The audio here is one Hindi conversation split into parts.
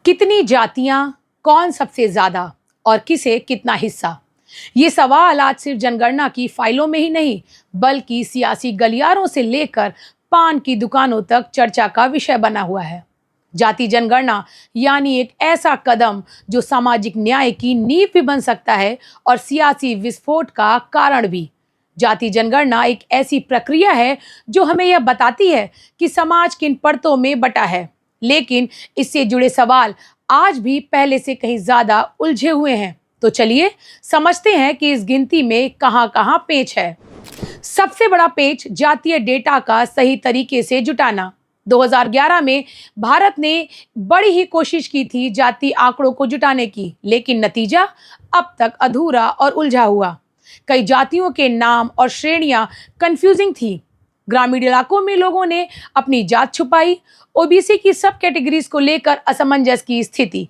कितनी जातियां, कौन सबसे ज्यादा और किसे कितना हिस्सा? ये सवाल आज सिर्फ जनगणना की फाइलों में ही नहीं, बल्कि सियासी गलियारों से लेकर पान की दुकानों तक चर्चा का विषय बना हुआ है। जाति जनगणना यानी एक ऐसा कदम जो सामाजिक न्याय की नींव भी बन सकता है और सियासी विस्फोट का कारण भी। जाति जनगणना एक ऐसी प्रक्रिया है जो हमें यह बताती है कि समाज किन परतों में बटा है, लेकिन इससे जुड़े सवाल आज भी पहले से कहीं ज्यादा उलझे हुए हैं। तो चलिए समझते हैं कि इस गिनती में कहां-कहां पेच है। सबसे बड़ा पेच जातीय डेटा का सही तरीके से जुटाना। 2011 में भारत ने बड़ी ही कोशिश की थी जाति आंकड़ों को जुटाने की, लेकिन नतीजा अब तक अधूरा और उलझा हुआ। कई जातियों के नाम और श्रेणियां कंफ्यूजिंग थी। ग्रामीण इलाकों में लोगों ने अपनी जात छुपाई, ओबीसी की सब कैटेगरीज को लेकर असमंजस की स्थिति।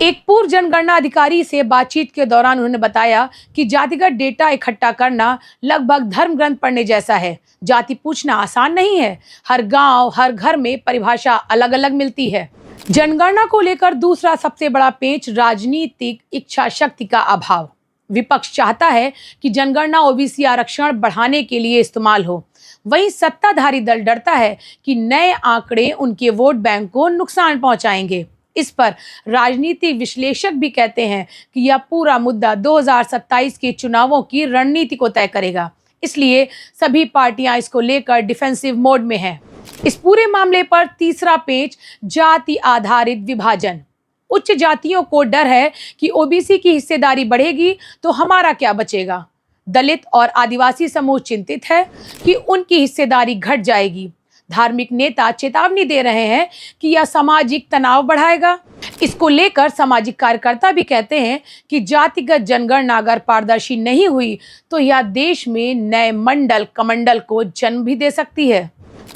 एक पूर्व जनगणना अधिकारी से बातचीत के दौरान उन्होंने बताया कि जातिगत डेटा इकट्ठा करना लगभग धर्म ग्रंथ पढ़ने जैसा है। जाति पूछना आसान नहीं है। हर गांव, हर घर में परिभाषा अलग अलग मिलती है। जनगणना को लेकर दूसरा सबसे बड़ा पेच राजनीतिक इच्छा शक्ति का अभाव। विपक्ष चाहता है कि जनगणना ओबीसी आरक्षण बढ़ाने के लिए इस्तेमाल हो, वहीं सत्ताधारी दल डरता है कि नए आंकड़े उनके वोट बैंक को नुकसान पहुंचाएंगे। इस पर राजनीति विश्लेषक भी कहते हैं कि यह पूरा मुद्दा 2027 के चुनावों की रणनीति को तय करेगा, इसलिए सभी पार्टियां इसको लेकर डिफेंसिव मोड में हैं। इस पूरे मामले पर तीसरा पेच जाति आधारित विभाजन। उच्च जातियों को डर है कि ओबीसी की हिस्सेदारी बढ़ेगी तो हमारा क्या बचेगा। दलित और आदिवासी समूह चिंतित है कि उनकी हिस्सेदारी घट जाएगी। धार्मिक नेता चेतावनी दे रहे हैं कि यह सामाजिक तनाव बढ़ाएगा। इसको लेकर सामाजिक कार्यकर्ता भी कहते हैं कि जातिगत जनगणना अगर पारदर्शी नहीं हुई तो यह देश में नए मंडल कमंडल को जन्म भी दे सकती है।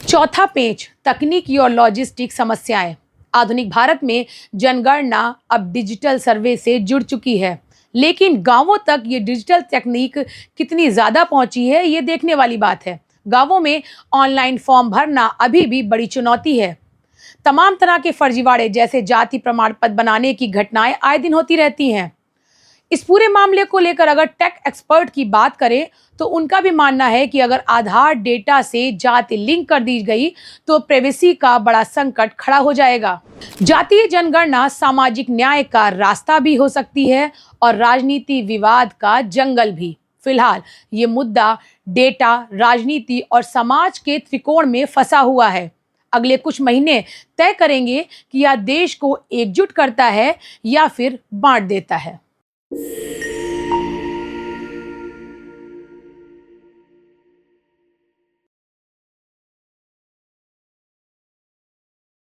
चौथा पेच तकनीकी और लॉजिस्टिक समस्याएं। आधुनिक भारत में जनगणना अब डिजिटल सर्वे से जुड़ चुकी है, लेकिन गांवों तक ये डिजिटल तकनीक कितनी ज्यादा पहुंची है, ये देखने वाली बात है। गांवों में ऑनलाइन फॉर्म भरना अभी भी बड़ी चुनौती है। तमाम तरह के फर्जीवाड़े जैसे जाति प्रमाण पत्र बनाने की घटनाएं आए दिन होती रहती हैं। इस पूरे मामले को लेकर अगर टेक एक्सपर्ट की बात करें तो उनका भी मानना है कि अगर आधार डेटा से जाति लिंक कर दी गई तो प्राइवेसी का बड़ा संकट खड़ा हो जाएगा। जातीय जनगणना सामाजिक न्याय का रास्ता भी हो सकती है और राजनीति विवाद का जंगल भी। फिलहाल ये मुद्दा डेटा, राजनीति और समाज के त्रिकोण में फंसा हुआ है। अगले कुछ महीने तय करेंगे कि यह देश को एकजुट करता है या फिर बांट देता है।